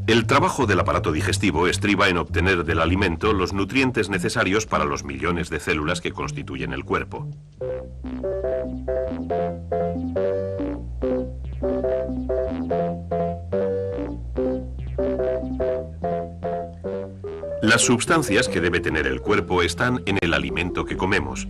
El trabajo del aparato digestivo estriba en obtener del alimento los nutrientes necesarios para los millones de células que constituyen el cuerpo. Las sustancias que debe tener el cuerpo están en el alimento que comemos.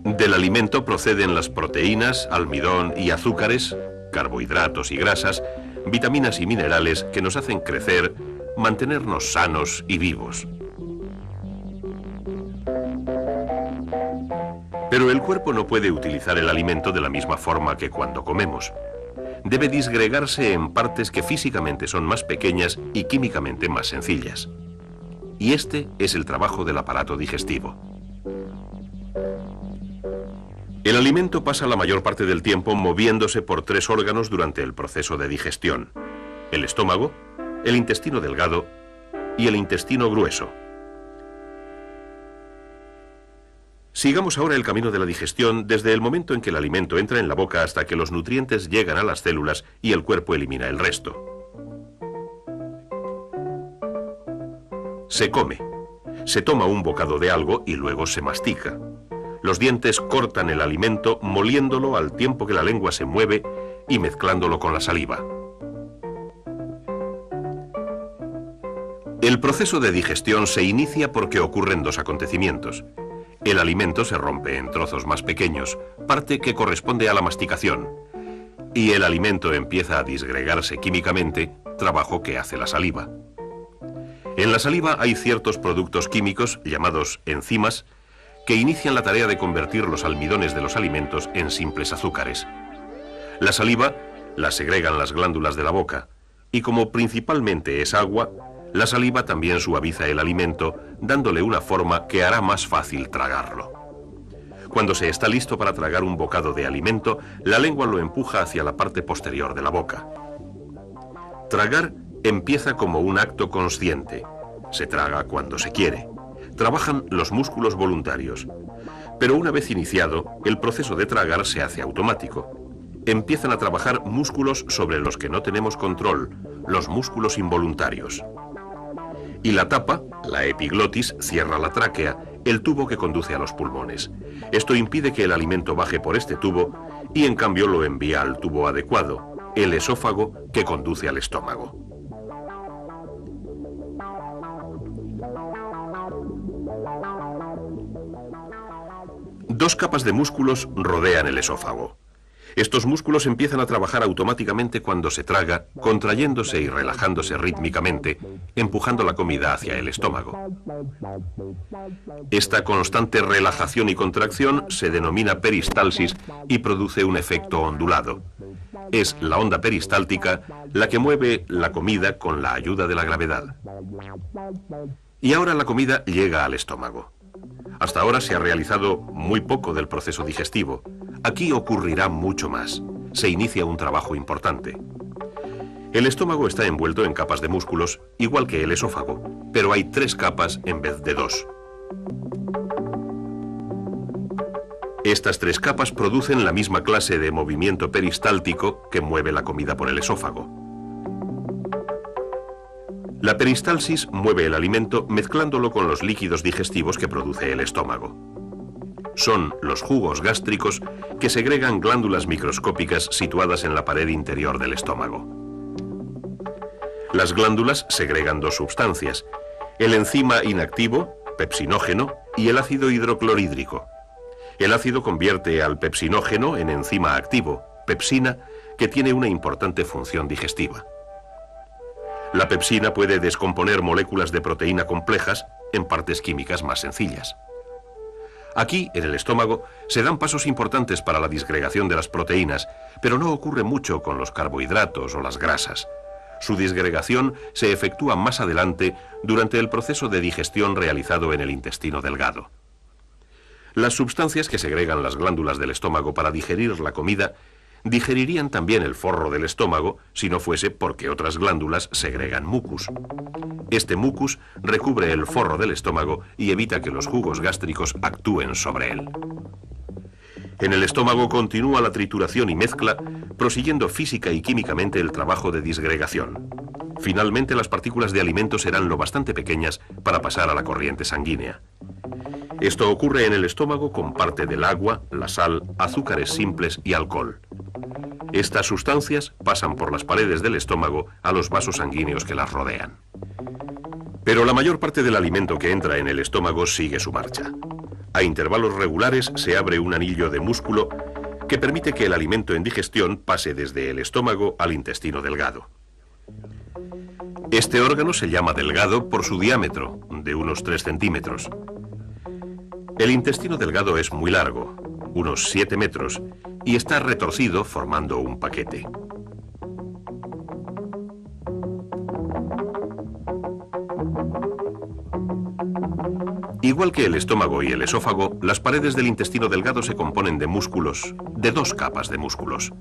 Del alimento proceden las proteínas, almidón y azúcares, carbohidratos y grasas, vitaminas y minerales que nos hacen crecer, mantenernos sanos y vivos. Pero el cuerpo no puede utilizar el alimento de la misma forma que cuando comemos. Debe disgregarse en partes que físicamente son más pequeñas y químicamente más sencillas. Y este es el trabajo del aparato digestivo. El alimento pasa la mayor parte del tiempo moviéndose por tres órganos durante el proceso de digestión: el estómago, el intestino delgado y el intestino grueso. Sigamos ahora el camino de la digestión desde el momento en que el alimento entra en la boca hasta que los nutrientes llegan a las células y el cuerpo elimina el resto. Se come. Se toma un bocado de algo y luego se mastica. Los dientes cortan el alimento moliéndolo al tiempo que la lengua se mueve y mezclándolo con la saliva. El proceso de digestión se inicia porque ocurren dos acontecimientos. El alimento se rompe en trozos más pequeños, parte que corresponde a la masticación, y el alimento empieza a disgregarse químicamente, trabajo que hace la saliva. En la saliva hay ciertos productos químicos, llamados enzimas, que inician la tarea de convertir los almidones de los alimentos en simples azúcares. La saliva la segregan las glándulas de la boca, y como principalmente es agua, la saliva también suaviza el alimento, dándole una forma que hará más fácil tragarlo. Cuando se está listo para tragar un bocado de alimento, la lengua lo empuja hacia la parte posterior de la boca. Tragar empieza como un acto consciente. Se traga cuando se quiere. Trabajan los músculos voluntarios. Pero una vez iniciado, el proceso de tragar se hace automático. Empiezan a trabajar músculos sobre los que no tenemos control, los músculos involuntarios. Y la tapa, la epiglotis, cierra la tráquea, el tubo que conduce a los pulmones. Esto impide que el alimento baje por este tubo y en cambio lo envía al tubo adecuado, el esófago, que conduce al estómago. Dos capas de músculos rodean el esófago. Estos músculos empiezan a trabajar automáticamente cuando se traga, contrayéndose y relajándose rítmicamente, empujando la comida hacia el estómago. Esta constante relajación y contracción se denomina peristalsis y produce un efecto ondulado. Es la onda peristáltica la que mueve la comida con la ayuda de la gravedad. Y ahora la comida llega al estómago. Hasta ahora se ha realizado muy poco del proceso digestivo. Aquí ocurrirá mucho más. Se inicia un trabajo importante. El estómago está envuelto en capas de músculos, igual que el esófago, pero hay 3 capas en vez de 2. Estas 3 capas producen la misma clase de movimiento peristáltico que mueve la comida por el esófago. La peristalsis mueve el alimento mezclándolo con los líquidos digestivos que produce el estómago. Son los jugos gástricos que segregan glándulas microscópicas situadas en la pared interior del estómago. Las glándulas segregan 2 sustancias, el enzima inactivo, pepsinógeno, y el ácido hidroclorhídrico. El ácido convierte al pepsinógeno en enzima activo, pepsina, que tiene una importante función digestiva. La pepsina puede descomponer moléculas de proteína complejas en partes químicas más sencillas. Aquí, en el estómago, se dan pasos importantes para la disgregación de las proteínas, pero no ocurre mucho con los carbohidratos o las grasas. Su disgregación se efectúa más adelante durante el proceso de digestión realizado en el intestino delgado. Las sustancias que segregan las glándulas del estómago para digerir la comida digerirían también el forro del estómago si no fuese porque otras glándulas segregan mucus. Este mucus recubre el forro del estómago y evita que los jugos gástricos actúen sobre él. En el estómago continúa la trituración y mezcla, prosiguiendo física y químicamente el trabajo de disgregación. Finalmente, las partículas de alimento serán lo bastante pequeñas para pasar a la corriente sanguínea. Esto ocurre en el estómago con parte del agua, la sal, azúcares simples y alcohol. Estas sustancias pasan por las paredes del estómago a los vasos sanguíneos que las rodean. Pero la mayor parte del alimento que entra en el estómago sigue su marcha. A intervalos regulares se abre un anillo de músculo que permite que el alimento en digestión pase desde el estómago al intestino delgado. Este órgano se llama delgado por su diámetro, de unos 3 centímetros. El intestino delgado es muy largo, unos 7 metros, y está retorcido formando un paquete. Igual que el estómago y el esófago, las paredes del intestino delgado se componen de músculos, de 2 capas de músculos.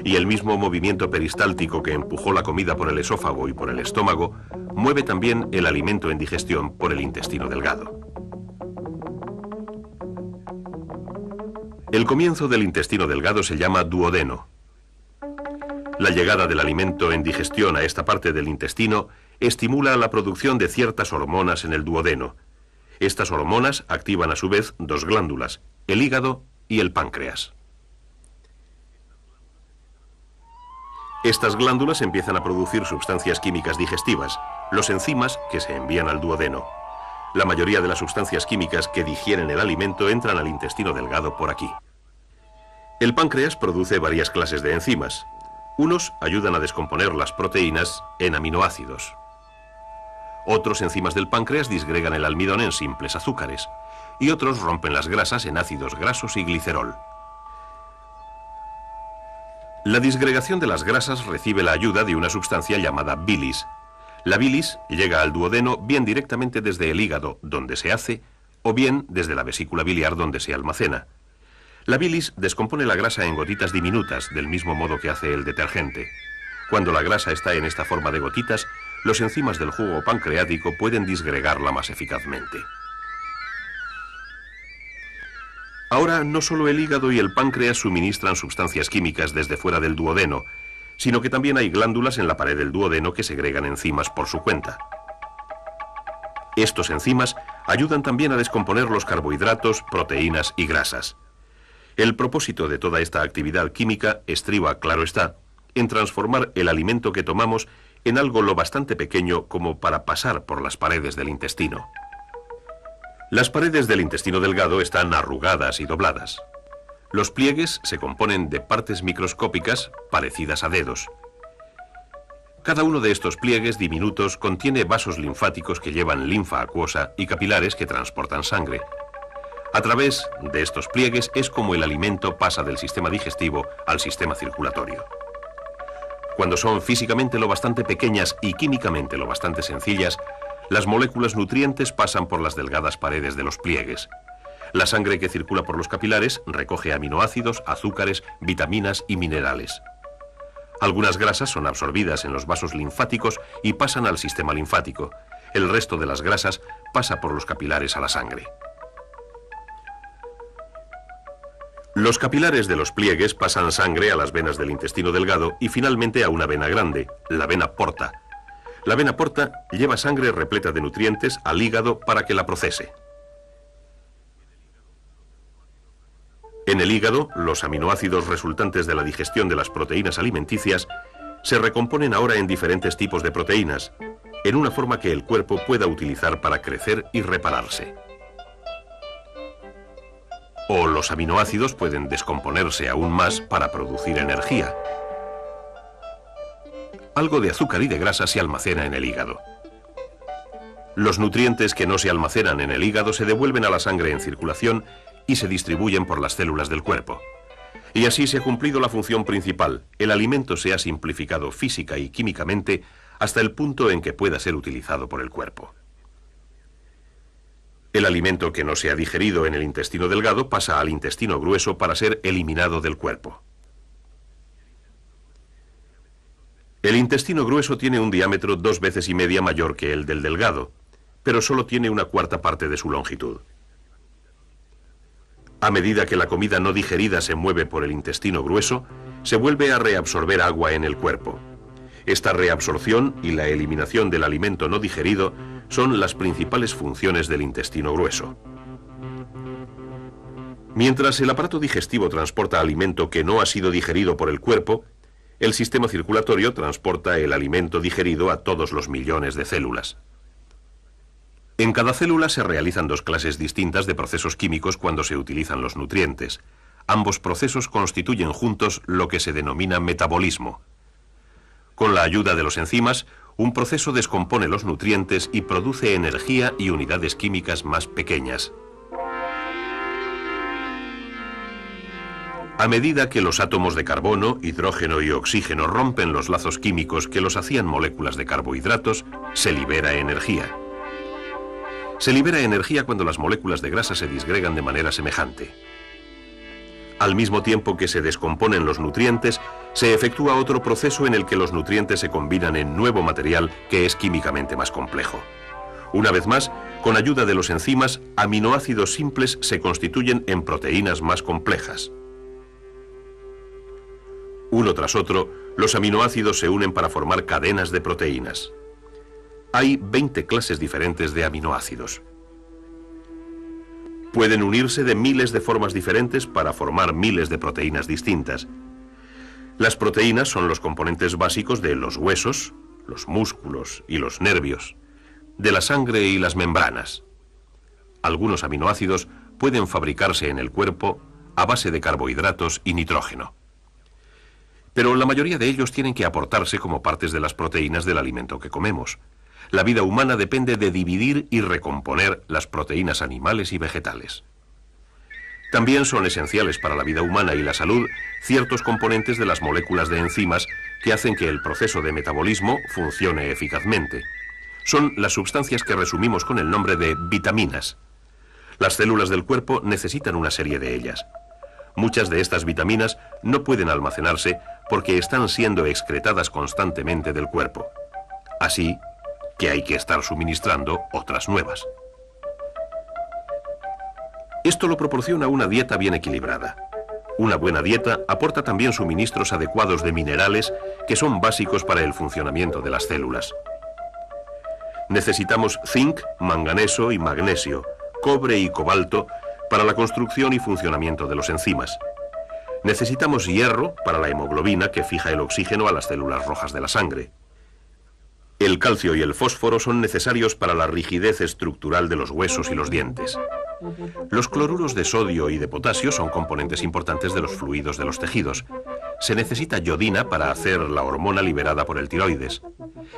Y el mismo movimiento peristáltico que empujó la comida por el esófago y por el estómago, mueve también el alimento en digestión por el intestino delgado. El comienzo del intestino delgado se llama duodeno. La llegada del alimento en digestión a esta parte del intestino estimula la producción de ciertas hormonas en el duodeno. Estas hormonas activan a su vez 2 glándulas, el hígado y el páncreas. Estas glándulas empiezan a producir sustancias químicas digestivas, los enzimas que se envían al duodeno. La mayoría de las sustancias químicas que digieren el alimento entran al intestino delgado por aquí. El páncreas produce varias clases de enzimas. Unos ayudan a descomponer las proteínas en aminoácidos. Otros enzimas del páncreas disgregan el almidón en simples azúcares, y otros rompen las grasas en ácidos grasos y glicerol. La disgregación de las grasas recibe la ayuda de una sustancia llamada bilis. La bilis llega al duodeno bien directamente desde el hígado, donde se hace, o bien desde la vesícula biliar, donde se almacena. La bilis descompone la grasa en gotitas diminutas, del mismo modo que hace el detergente. Cuando la grasa está en esta forma de gotitas, los enzimas del jugo pancreático pueden disgregarla más eficazmente. Ahora, no solo el hígado y el páncreas suministran sustancias químicas desde fuera del duodeno, sino que también hay glándulas en la pared del duodeno que segregan enzimas por su cuenta. Estos enzimas ayudan también a descomponer los carbohidratos, proteínas y grasas. El propósito de toda esta actividad química estriba, claro está, en transformar el alimento que tomamos en algo lo bastante pequeño como para pasar por las paredes del intestino. Las paredes del intestino delgado están arrugadas y dobladas. Los pliegues se componen de partes microscópicas parecidas a dedos. Cada uno de estos pliegues diminutos contiene vasos linfáticos que llevan linfa acuosa y capilares que transportan sangre. A través de estos pliegues es como el alimento pasa del sistema digestivo al sistema circulatorio. Cuando son físicamente lo bastante pequeñas y químicamente lo bastante sencillas, las moléculas nutrientes pasan por las delgadas paredes de los pliegues. La sangre que circula por los capilares recoge aminoácidos, azúcares, vitaminas y minerales. Algunas grasas son absorbidas en los vasos linfáticos y pasan al sistema linfático. El resto de las grasas pasa por los capilares a la sangre. Los capilares de los pliegues pasan sangre a las venas del intestino delgado y finalmente a una vena grande, la vena porta. La vena porta lleva sangre repleta de nutrientes al hígado para que la procese. En el hígado, los aminoácidos resultantes de la digestión de las proteínas alimenticias se recomponen ahora en diferentes tipos de proteínas, en una forma que el cuerpo pueda utilizar para crecer y repararse. O los aminoácidos pueden descomponerse aún más para producir energía. Algo de azúcar y de grasa se almacena en el hígado. Los nutrientes que no se almacenan en el hígado se devuelven a la sangre en circulación y se distribuyen por las células del cuerpo. Y así se ha cumplido la función principal. El alimento se ha simplificado física y químicamente hasta el punto en que pueda ser utilizado por el cuerpo. El alimento que no se ha digerido en el intestino delgado pasa al intestino grueso para ser eliminado del cuerpo. El intestino grueso tiene un diámetro 2,5 veces mayor que el del delgado, pero solo tiene 1/4 parte de su longitud. A medida que la comida no digerida se mueve por el intestino grueso, se vuelve a reabsorber agua en el cuerpo. Esta reabsorción y la eliminación del alimento no digerido son las principales funciones del intestino grueso. Mientras el aparato digestivo transporta alimento que no ha sido digerido por el cuerpo, el sistema circulatorio transporta el alimento digerido a todos los millones de células. En cada célula se realizan dos clases distintas de procesos químicos cuando se utilizan los nutrientes. Ambos procesos constituyen juntos lo que se denomina metabolismo. Con la ayuda de los enzimas, un proceso descompone los nutrientes y produce energía y unidades químicas más pequeñas. A medida que los átomos de carbono, hidrógeno y oxígeno rompen los lazos químicos que los hacían moléculas de carbohidratos, se libera energía. Se libera energía cuando las moléculas de grasa se disgregan de manera semejante. Al mismo tiempo que se descomponen los nutrientes, se efectúa otro proceso en el que los nutrientes se combinan en nuevo material que es químicamente más complejo. Una vez más, con ayuda de los enzimas, aminoácidos simples se constituyen en proteínas más complejas. Uno tras otro, los aminoácidos se unen para formar cadenas de proteínas. Hay 20 clases diferentes de aminoácidos. Pueden unirse de miles de formas diferentes para formar miles de proteínas distintas. Las proteínas son los componentes básicos de los huesos, los músculos y los nervios, de la sangre y las membranas. Algunos aminoácidos pueden fabricarse en el cuerpo a base de carbohidratos y nitrógeno. Pero la mayoría de ellos tienen que aportarse como partes de las proteínas del alimento que comemos. La vida humana depende de dividir y recomponer las proteínas animales y vegetales. También son esenciales para la vida humana y la salud ciertos componentes de las moléculas de enzimas que hacen que el proceso de metabolismo funcione eficazmente. Son las sustancias que resumimos con el nombre de vitaminas. Las células del cuerpo necesitan una serie de ellas. Muchas de estas vitaminas no pueden almacenarse porque están siendo excretadas constantemente del cuerpo. Así que hay que estar suministrando otras nuevas. Esto lo proporciona una dieta bien equilibrada. Una buena dieta aporta también suministros adecuados de minerales que son básicos para el funcionamiento de las células. Necesitamos zinc, manganeso y magnesio, cobre y cobalto para la construcción y funcionamiento de los enzimas. Necesitamos hierro para la hemoglobina que fija el oxígeno a las células rojas de la sangre. El calcio y el fósforo son necesarios para la rigidez estructural de los huesos y los dientes. Los cloruros de sodio y de potasio son componentes importantes de los fluidos de los tejidos. Se necesita iodina para hacer la hormona liberada por el tiroides.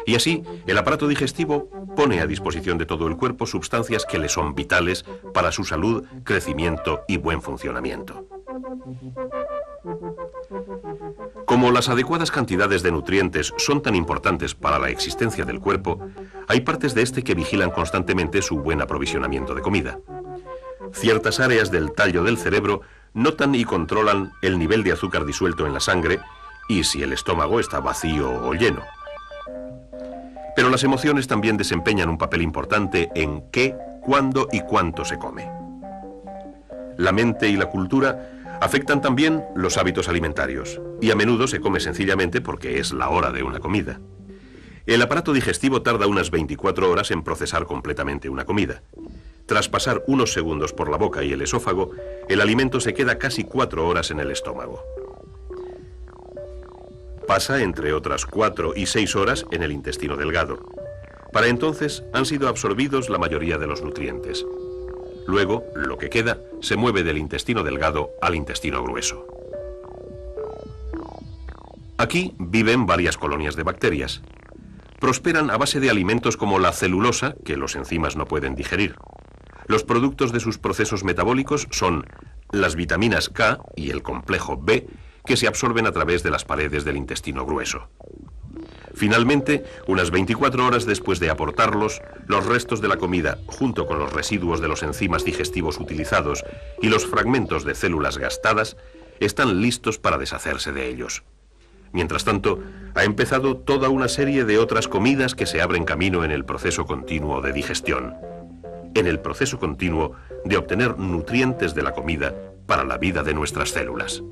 Y así, el aparato digestivo pone a disposición de todo el cuerpo sustancias que le son vitales para su salud, crecimiento y buen funcionamiento. Como las adecuadas cantidades de nutrientes son tan importantes para la existencia del cuerpo, hay partes de este que vigilan constantemente su buen aprovisionamiento de comida. Ciertas áreas del tallo del cerebro notan y controlan el nivel de azúcar disuelto en la sangre y si el estómago está vacío o lleno. Pero las emociones también desempeñan un papel importante en qué, cuándo y cuánto se come. La mente y la cultura afectan también los hábitos alimentarios, y a menudo se come sencillamente porque es la hora de una comida. El aparato digestivo tarda unas 24 horas en procesar completamente una comida. Tras pasar unos segundos por la boca y el esófago, el alimento se queda casi 4 horas en el estómago. Pasa entre otras 4 y 6 horas en el intestino delgado. Para entonces han sido absorbidos la mayoría de los nutrientes. Luego, lo que queda se mueve del intestino delgado al intestino grueso. Aquí viven varias colonias de bacterias. Prosperan a base de alimentos como la celulosa, que los enzimas no pueden digerir. Los productos de sus procesos metabólicos son las vitaminas K y el complejo B, que se absorben a través de las paredes del intestino grueso. Finalmente, unas 24 horas después de aportarlos, los restos de la comida, junto con los residuos de los enzimas digestivos utilizados y los fragmentos de células gastadas, están listos para deshacerse de ellos. Mientras tanto, ha empezado toda una serie de otras comidas que se abren camino en el proceso continuo de digestión. En el proceso continuo de obtener nutrientes de la comida para la vida de nuestras células.